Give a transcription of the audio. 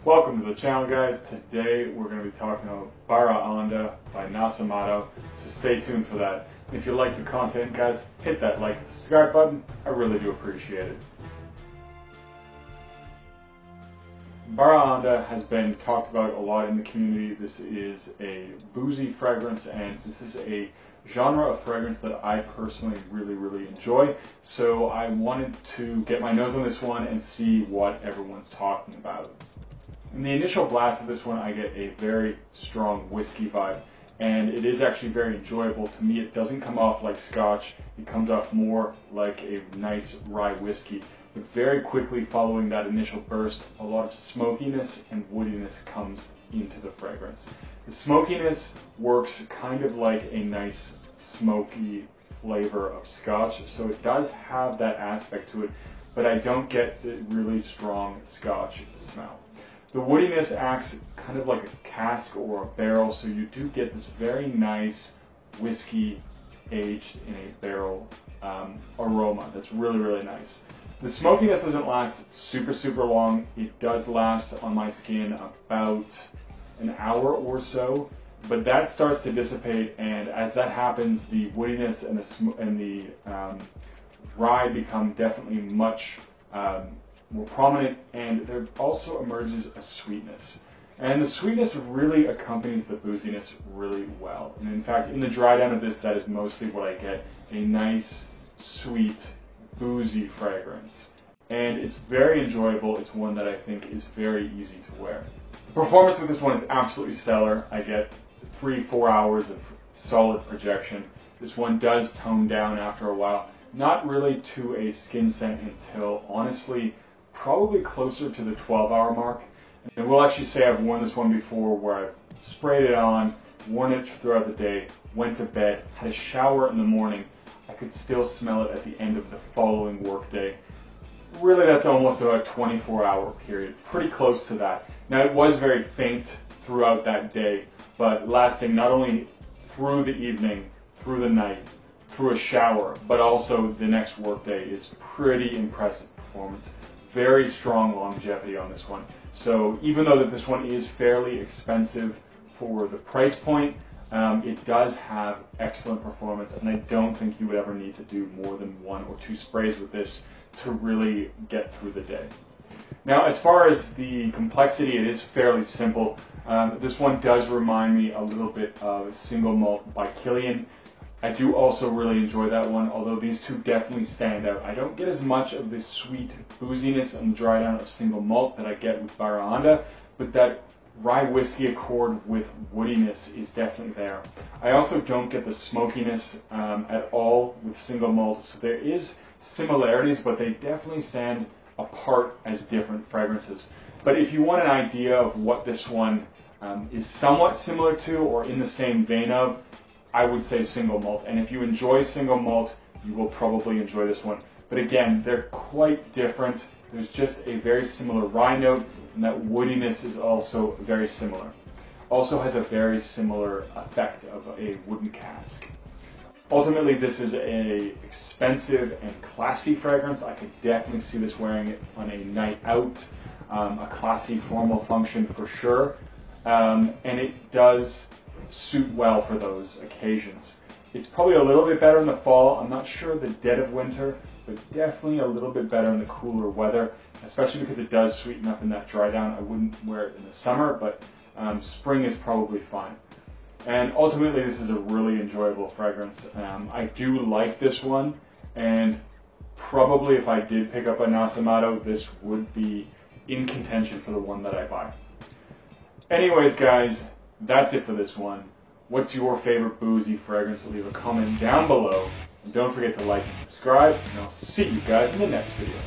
Welcome to the channel, guys. Today we're going to be talking about Baraonda by Nasomatto, so stay tuned for that. If you like the content, guys, hit that like and subscribe button. I really do appreciate it. Baraonda has been talked about a lot in the community. This is a boozy fragrance, and this is a genre of fragrance that I personally really enjoy. So I wanted to get my nose on this one and see what everyone's talking about. In the initial blast of this one, I get a very strong whiskey vibe, and it is actually very enjoyable. To me, it doesn't come off like Scotch. It comes off more like a nice rye whiskey. But very quickly following that initial burst, a lot of smokiness and woodiness comes into the fragrance. The smokiness works kind of like a nice smoky flavor of Scotch, so it does have that aspect to it, but I don't get the really strong Scotch smell. The woodiness acts kind of like a cask or a barrel, so you do get this very nice whiskey aged in a barrel aroma that's really nice. The smokiness doesn't last super long. It does last on my skin about an hour or so, but that starts to dissipate, and as that happens, the woodiness and the rye become definitely much more prominent, and there also emerges a sweetness. And the sweetness really accompanies the booziness really well. And in fact, in the dry down of this, that is mostly what I get, a nice, sweet, boozy fragrance. And it's very enjoyable. It's one that I think is very easy to wear. The performance with this one is absolutely stellar. I get 3-4 hours of solid projection. This one does tone down after a while. Not really to a skin scent until, honestly, probably closer to the 12-hour mark. And we'll actually say I've worn this one before where I've sprayed it on, worn it throughout the day, went to bed, had a shower in the morning. I could still smell it at the end of the following workday. Really, that's almost about a 24-hour period, pretty close to that. Now, it was very faint throughout that day, but lasting not only through the evening, through the night, through a shower, but also the next workday is pretty impressive performance. Very strong longevity on this one. So even though that this one is fairly expensive for the price point, it does have excellent performance, and I don't think you would ever need to do more than 1 or 2 sprays with this to really get through the day. Now, as far as the complexity, it is fairly simple. This one does remind me a little bit of Single Malt by Kilian. I do also really enjoy that one, although these two definitely stand out. I don't get as much of this sweet booziness and dry down of Single Malt that I get with Baraonda, but that rye whiskey accord with woodiness is definitely there. I also don't get the smokiness at all with Single Malt, so there is similarities, but they definitely stand apart as different fragrances. But if you want an idea of what this one is somewhat similar to or in the same vein of, I would say Single Malt. And if you enjoy Single Malt, you will probably enjoy this one. But again, they're quite different. There's just a very similar rye note, and that woodiness is also very similar. Also has a very similar effect of a wooden cask. Ultimately, this is an expensive and classy fragrance. I could definitely see this wearing it on a night out, a classy formal function for sure. And it does suit well for those occasions. It's probably a little bit better in the fall. I'm not sure the dead of winter, but definitely a little bit better in the cooler weather, especially because it does sweeten up in that dry down. I wouldn't wear it in the summer, but spring is probably fine. And ultimately, this is a really enjoyable fragrance. I do like this one, and probably if I did pick up a Nasomatto, this would be in contention for the one that I buy. Anyways, guys, that's it for this one. What's your favorite boozy fragrance? Leave a comment down below. And don't forget to like and subscribe, and I'll see you guys in the next video.